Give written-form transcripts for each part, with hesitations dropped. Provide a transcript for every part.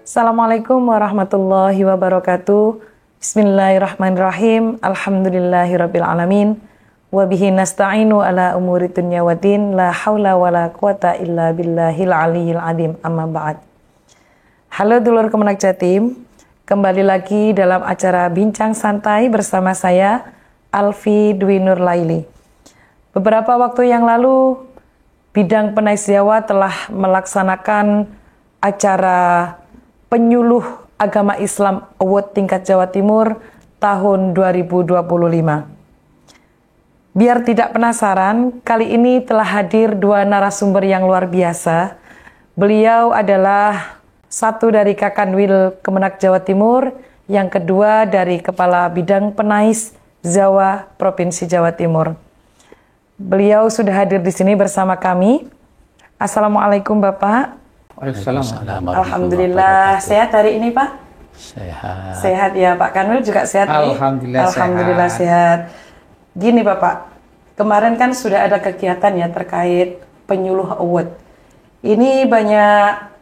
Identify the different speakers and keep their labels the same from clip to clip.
Speaker 1: Assalamualaikum warahmatullahi wabarakatuh. Bismillahirrahmanirrahim. Alhamdulillahirrabbilalamin. Wabihi nasta'inu ala umuri dunya waddin. La hawla wa la quwata illa billahil aliyyil azim. Amma ba'd. Halo dulur Kemenak Jatim. Kembali lagi dalam acara Bincang Santai bersama saya, Alfi Dwi Nur Laili. Beberapa waktu yang lalu, Bidang Penais Jawa telah melaksanakan acara Penyuluh Agama Islam Award tingkat Jawa Timur tahun 2025. Biar tidak penasaran, kali ini telah hadir dua narasumber yang luar biasa. Beliau adalah satu dari Kakanwil Kemenak Jawa Timur, yang kedua dari Kepala Bidang Penais Jawa Provinsi Jawa Timur. Beliau sudah hadir di sini bersama kami. Assalamualaikum Bapak.
Speaker 2: Waalaikumsalam.
Speaker 1: Alhamdulillah, sehat hari ini Pak?
Speaker 2: Sehat.
Speaker 1: Sehat ya, Pak Kanwil juga sehat nih? Alhamdulillah sehat. Gini Bapak, kemarin kan sudah ada kegiatan ya terkait Penyuluh Award. Ini banyak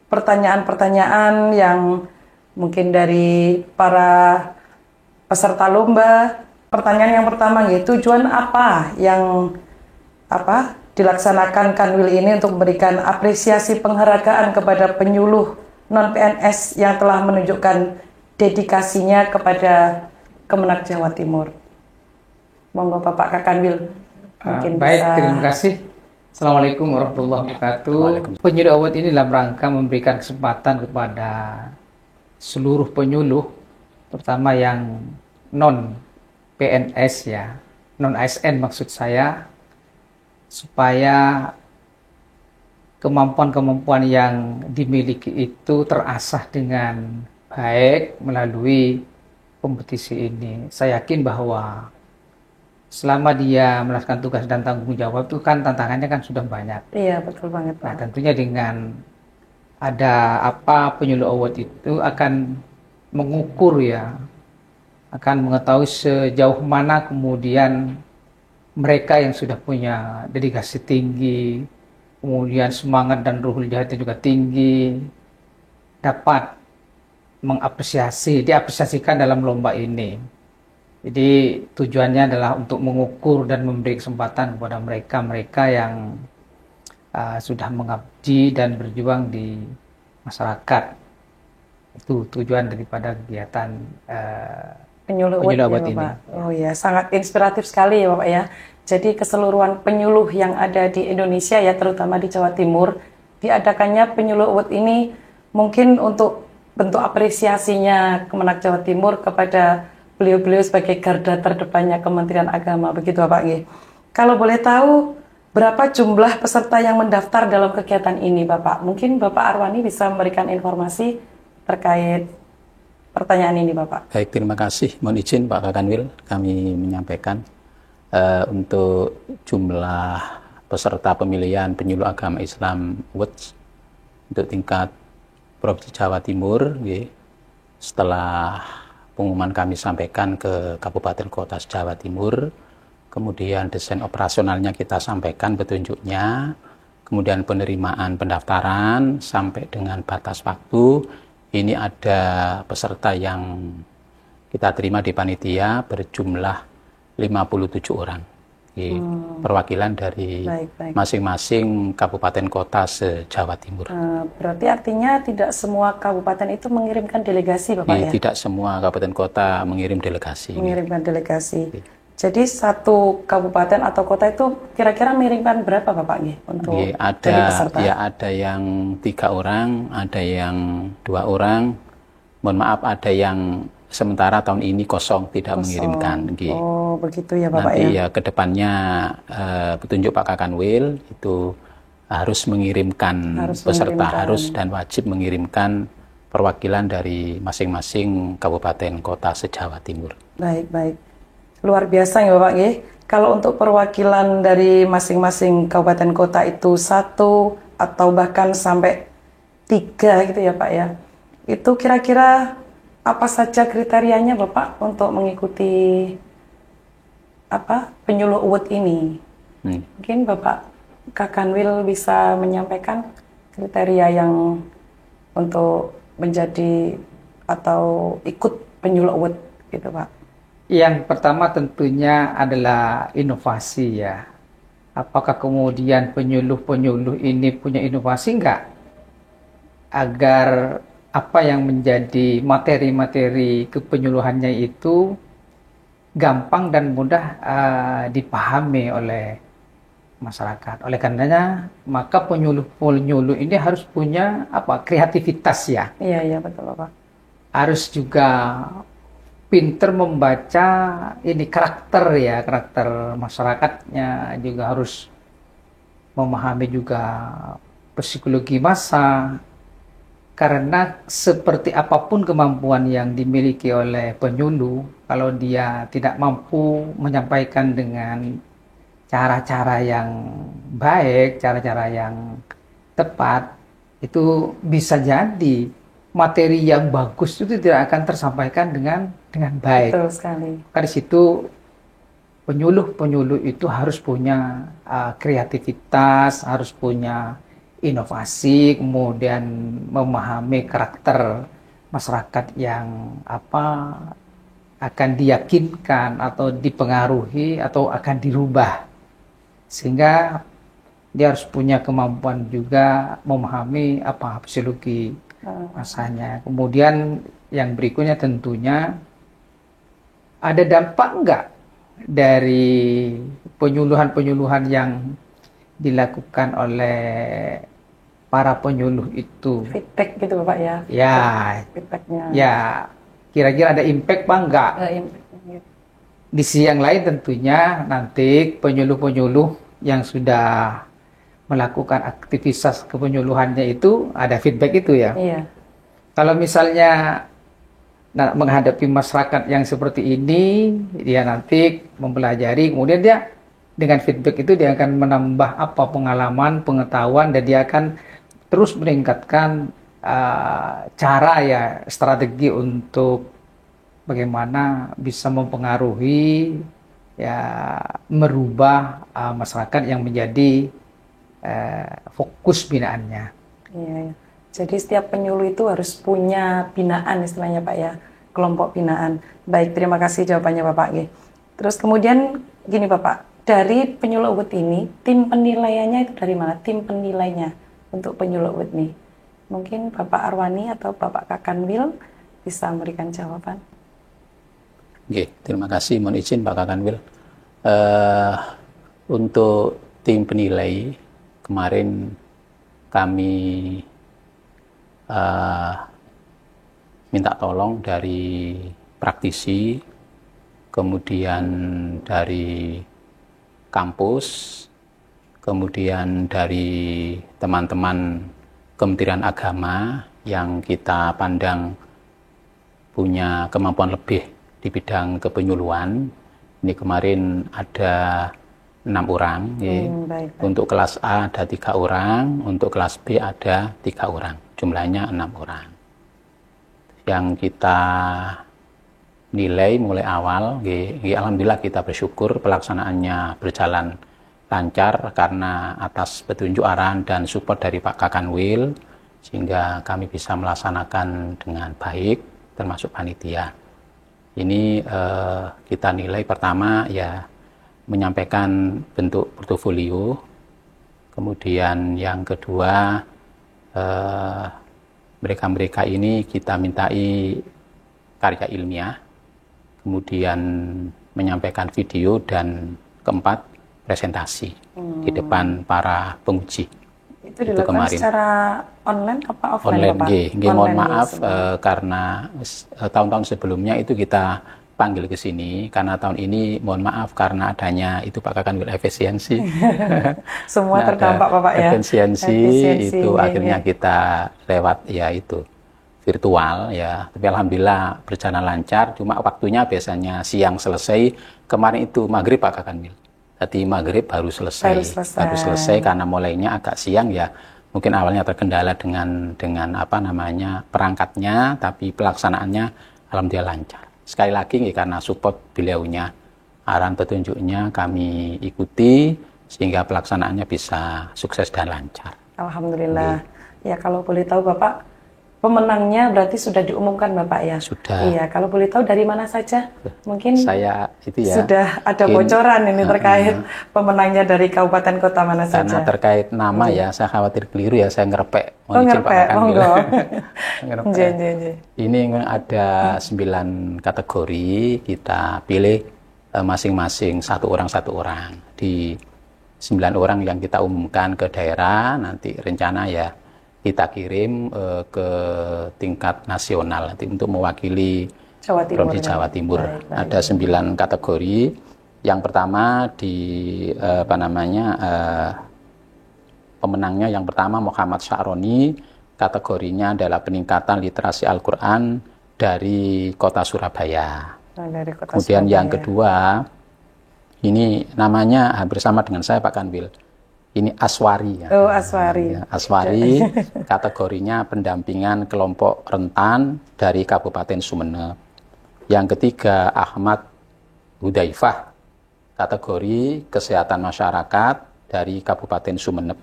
Speaker 1: pertanyaan-pertanyaan yang mungkin dari para peserta lomba. Pertanyaan yang pertama gitu, tujuan apa yang dilaksanakan Kanwil ini untuk memberikan apresiasi penghargaan kepada penyuluh non-PNS yang telah menunjukkan dedikasinya kepada Kemenak Jawa Timur. Monggo Bapak Kakanwil.
Speaker 2: Baik, terima kasih. Assalamualaikum warahmatullahi wabarakatuh. Penyuluh Award ini dalam rangka memberikan kesempatan kepada seluruh penyuluh, terutama yang non-PNS ya, non-ASN maksud saya, supaya kemampuan-kemampuan yang dimiliki itu terasah dengan baik melalui kompetisi ini. Saya yakin bahwa selama dia melaksanakan tugas dan tanggung jawab itu kan tantangannya kan sudah banyak.
Speaker 1: Iya, betul banget Pak.
Speaker 2: Nah, tentunya dengan ada Penyuluh Award itu akan mengukur ya, akan mengetahui sejauh mana kemudian mereka yang sudah punya dedikasi tinggi, kemudian semangat dan ruhul jihadnya juga tinggi, dapat diapresiasikan dalam lomba ini. Jadi tujuannya adalah untuk mengukur dan memberi kesempatan kepada mereka yang sudah mengabdi dan berjuang di masyarakat. Itu tujuan daripada kegiatan
Speaker 1: Penyuluh Award ini. Pak. Oh ya, sangat inspiratif sekali ya Bapak ya. Jadi keseluruhan penyuluh yang ada di Indonesia ya, terutama di Jawa Timur, diadakannya Penyuluh Award ini mungkin untuk bentuk apresiasinya Kemenak Jawa Timur kepada beliau-beliau sebagai garda terdepannya Kementerian Agama, begitu Bapak nggih. Kalau boleh tahu berapa jumlah peserta yang mendaftar dalam kegiatan ini Bapak? Mungkin Bapak Arwani bisa memberikan informasi terkait pertanyaan ini Bapak.
Speaker 3: Baik, terima kasih. Mohon izin Pak Kakanwil, kami menyampaikan untuk jumlah peserta pemilihan Penyuluh Agama Islam Awards untuk tingkat Provinsi Jawa Timur, setelah pengumuman kami sampaikan ke Kabupaten Kota Jawa Timur, kemudian desain operasionalnya kita sampaikan petunjuknya, kemudian penerimaan pendaftaran sampai dengan batas waktu. Ini ada peserta yang kita terima di panitia berjumlah 57 orang. Perwakilan dari masing-masing kabupaten kota se-Jawa Timur.
Speaker 1: Berarti artinya tidak semua kabupaten itu mengirimkan delegasi Bapak ya?
Speaker 3: Tidak semua kabupaten kota mengirim delegasi.
Speaker 1: Mengirimkan delegasi. Jadi satu kabupaten atau kota itu kira-kira mengirimkan berapa Bapak nih untuk jadi peserta?
Speaker 3: Ya, ada yang 3 orang, ada yang 2 orang. Mohon maaf, ada yang sementara tahun ini kosong, tidak mengirimkan.
Speaker 1: Oh, begitu ya Bapak.
Speaker 3: Nanti ya kedepannya petunjuk Pak Kakanwil itu harus mengirimkan peserta, harus dan wajib mengirimkan perwakilan dari masing-masing kabupaten kota se-Jawa Timur.
Speaker 1: Baik. Luar biasa ya Bapak ya. Kalau untuk perwakilan dari masing-masing kabupaten kota itu 1 atau bahkan sampai 3 gitu ya Pak ya. Itu kira-kira apa saja kriterianya Bapak untuk mengikuti Penyuluh Award ini? Mungkin Bapak Kakanwil bisa menyampaikan kriteria yang untuk menjadi atau ikut penyuluh award gitu Pak.
Speaker 2: Yang pertama tentunya adalah inovasi ya. Apakah kemudian penyuluh-penyuluh ini punya inovasi enggak? Agar apa yang menjadi materi-materi kepenyuluhannya itu gampang dan mudah dipahami oleh masyarakat. Oleh karenanya, maka penyuluh-penyuluh ini harus punya kreativitas ya.
Speaker 1: Iya betul Bapak.
Speaker 2: Harus juga pinter membaca ini karakter masyarakatnya, juga harus memahami juga psikologi massa. Karena seperti apapun kemampuan yang dimiliki oleh penyuluh, kalau dia tidak mampu menyampaikan dengan cara-cara yang baik, cara-cara yang tepat, itu bisa jadi materi yang bagus itu tidak akan tersampaikan dengan baik.
Speaker 1: Betul sekali.
Speaker 2: Karena di situ penyuluh itu harus punya kreativitas, harus punya inovasi, kemudian memahami karakter masyarakat yang akan diyakinkan atau dipengaruhi atau akan dirubah, sehingga dia harus punya kemampuan juga memahami psikologi masanya. Kemudian yang berikutnya tentunya ada dampak enggak dari penyuluhan-penyuluhan yang dilakukan oleh para penyuluh itu.
Speaker 1: Feedback gitu Bapak ya.
Speaker 2: Ya.
Speaker 1: Feedbacknya.
Speaker 2: Ya. Kira-kira ada impact apa enggak? Di sisi yang lain tentunya nanti penyuluh-penyuluh yang sudah melakukan aktivitas kepenyuluhannya itu ada feedback itu ya.
Speaker 1: Iya.
Speaker 2: Kalau misalnya menghadapi masyarakat yang seperti ini, dia nanti mempelajari, kemudian dia dengan feedback itu dia akan menambah pengalaman, pengetahuan, dan dia akan terus meningkatkan strategi untuk bagaimana bisa mempengaruhi merubah masyarakat yang menjadi fokus binaannya.
Speaker 1: Iya. Jadi setiap penyuluh itu harus punya binaan istilahnya Pak ya, kelompok binaan. Baik, terima kasih jawabannya Bapak. Terus kemudian gini Bapak, dari penyuluh award ini, tim penilaiannya itu dari mana? Tim penilainya untuk penyuluh award ini. Mungkin Bapak Arwani atau Bapak Kakanwil bisa memberikan jawaban.
Speaker 3: Oke, terima kasih. Mohon izin Pak Kakanwil. Untuk tim penilai, kemarin kami minta tolong dari praktisi, kemudian dari kampus, kemudian dari teman-teman Kementerian Agama yang kita pandang punya kemampuan lebih di bidang kepenyuluhan. Ini kemarin ada 6 orang.
Speaker 1: Baik.
Speaker 3: Untuk kelas A ada 3 orang, untuk kelas B ada 3 orang. Jumlahnya 6 orang. Yang kita nilai mulai awal, alhamdulillah kita bersyukur pelaksanaannya berjalan lancar karena atas petunjuk arahan dan support dari Pak Kakanwil, sehingga kami bisa melaksanakan dengan baik, termasuk panitia. Ini kita nilai pertama ya menyampaikan bentuk portofolio, kemudian yang kedua mereka-mereka ini kita mintai karya ilmiah, kemudian menyampaikan video, dan keempat presentasi di depan para penguji.
Speaker 1: Itu dilakukan
Speaker 3: kemarin
Speaker 1: secara online apa offline
Speaker 3: online,
Speaker 1: Bapak?
Speaker 3: mohon maaf karena tahun-tahun sebelumnya itu kita panggil ke sini, karena tahun ini mohon maaf karena adanya itu Pak Kakanwil efisiensi.
Speaker 1: Semua terdampak Bapak ya.
Speaker 3: Efisiensi itu akhirnya kita lewat ya itu virtual ya. Tapi alhamdulillah berjalan lancar, cuma waktunya biasanya siang selesai. Kemarin itu maghrib Pak Kakanwil. Tadi maghrib baru selesai. Baru selesai karena mulainya agak siang ya. Mungkin awalnya terkendala dengan perangkatnya, tapi pelaksanaannya alhamdulillah lancar. Sekali lagi karena support beliaunya, arahan petunjuknya kami ikuti sehingga pelaksanaannya bisa sukses dan lancar.
Speaker 1: Alhamdulillah. Ya, kalau boleh tahu Bapak, pemenangnya berarti sudah diumumkan Bapak ya?
Speaker 3: Sudah.
Speaker 1: Iya, kalau boleh tahu dari mana saja? Mungkin
Speaker 3: saya itu ya.
Speaker 1: Sudah ada bocoran ini terkait pemenangnya dari kabupaten kota mana saja?
Speaker 3: Karena terkait nama ya, saya khawatir keliru ya, saya ngerepek.
Speaker 1: Ngerepek, monggo.
Speaker 3: Ini ada 9 kategori, kita pilih masing-masing satu orang. Di 9 orang yang kita umumkan ke daerah, nanti rencana ya kita kirim ke tingkat nasional nanti untuk mewakili Provinsi Jawa Timur. Baik. Ada 9 kategori. Yang pertama pemenangnya yang pertama Muhammad Sya'roni, kategorinya adalah peningkatan literasi Al-Quran dari Kota Surabaya. Kemudian yang kedua, ini namanya hampir sama dengan saya Pak Kanwil. Ini Aswari. Ya.
Speaker 1: Oh, Aswari.
Speaker 3: Ya, Aswari, kategorinya pendampingan kelompok rentan dari Kabupaten Sumeneb. Yang ketiga, Ahmad Hudaifah, kategori kesehatan masyarakat dari Kabupaten Sumeneb.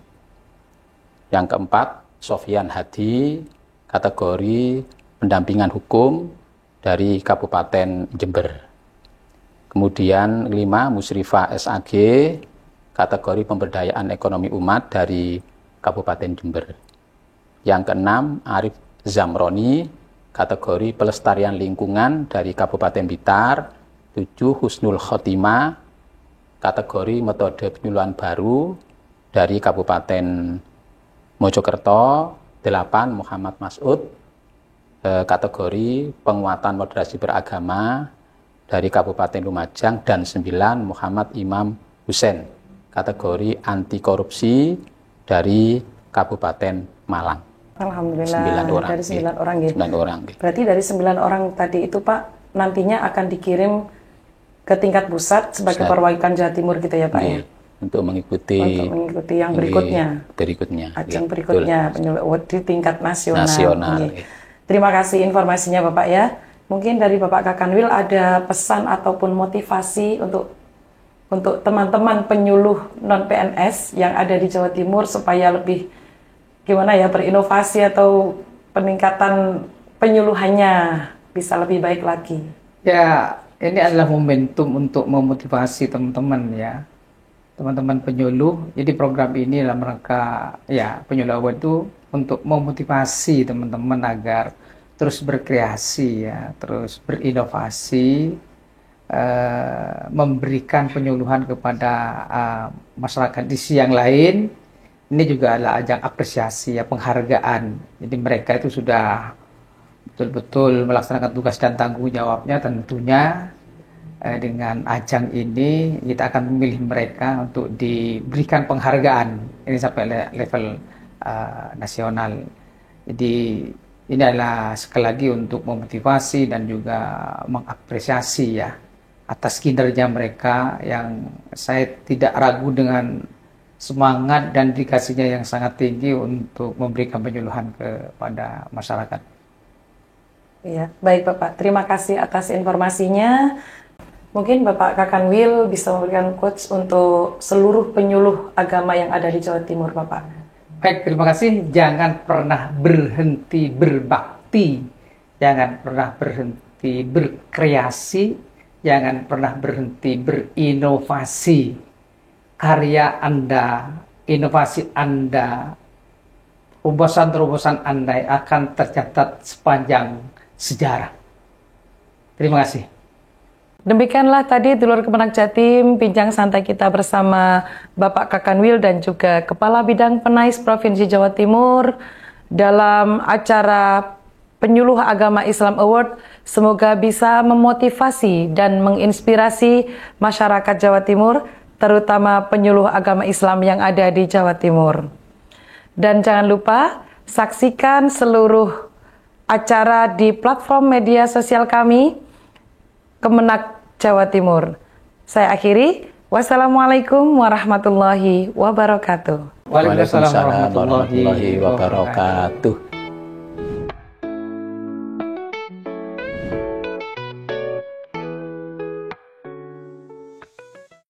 Speaker 3: Yang keempat, Sofyan Hadi, kategori pendampingan hukum dari Kabupaten Jember. Kemudian 5, Musrifah SAG, kategori pemberdayaan ekonomi umat dari Kabupaten Jember. Yang keenam, Arif Zamroni, kategori pelestarian lingkungan dari Kabupaten Blitar. 7, Husnul Khotimah, kategori metode penyuluhan baru dari Kabupaten Mojokerto. 8, Muhammad Mas'ud, kategori penguatan moderasi beragama dari Kabupaten Lumajang. Dan 9, Muhammad Imam Husen, kategori anti korupsi dari Kabupaten Malang.
Speaker 1: Alhamdulillah.
Speaker 3: 9 orang.
Speaker 1: Dari 9 orang gitu.
Speaker 3: 9 orang.
Speaker 1: Berarti dari 9 orang tadi itu Pak, nantinya akan dikirim ke tingkat pusat sebagai perwakilan Jawa Timur gitu ya Pak ya?
Speaker 3: Untuk mengikuti
Speaker 1: yang berikutnya. Ajang berikutnya di tingkat nasional. Terima kasih informasinya Bapak ya. Mungkin dari Bapak Kakanwil ada pesan ataupun motivasi untuk teman-teman penyuluh non-PNS yang ada di Jawa Timur supaya lebih berinovasi atau peningkatan penyuluhannya bisa lebih baik lagi.
Speaker 2: Ya, ini adalah momentum untuk memotivasi teman-teman ya. Teman-teman penyuluh. Jadi program ini dalam rangka ya penyuluh awal itu untuk memotivasi teman-teman agar terus berkreasi ya, terus berinovasi. Memberikan penyuluhan kepada masyarakat di sisi yang lain. Ini juga adalah ajang apresiasi ya, penghargaan. Jadi mereka itu sudah betul-betul melaksanakan tugas dan tanggung jawabnya. Tentunya dengan ajang ini kita akan memilih mereka untuk diberikan penghargaan ini sampai level nasional. Jadi ini adalah sekali lagi untuk memotivasi dan juga mengapresiasi ya atas kinerja mereka yang saya tidak ragu dengan semangat dan dedikasinya yang sangat tinggi untuk memberikan penyuluhan kepada masyarakat.
Speaker 1: Iya, baik Bapak. Terima kasih atas informasinya. Mungkin Bapak Kakanwil bisa memberikan quotes untuk seluruh penyuluh agama yang ada di Jawa Timur, Bapak.
Speaker 2: Baik, terima kasih. Jangan pernah berhenti berbakti. Jangan pernah berhenti berkreasi. Jangan pernah berhenti berinovasi. Karya Anda, inovasi Anda, terobosan-terobosan Anda akan tercatat sepanjang sejarah. Terima kasih.
Speaker 1: Demikianlah tadi Dulur Kemenak Jatim, bincang santai kita bersama Bapak Kakanwil dan juga Kepala Bidang Penais Provinsi Jawa Timur dalam acara Penyuluh Agama Islam Award. Semoga bisa memotivasi dan menginspirasi masyarakat Jawa Timur, terutama penyuluh agama Islam yang ada di Jawa Timur. Dan jangan lupa saksikan seluruh acara di platform media sosial kami, Kemenak Jawa Timur. Saya akhiri. Wassalamualaikum warahmatullahi wabarakatuh.
Speaker 2: Waalaikumsalam warahmatullahi wabarakatuh.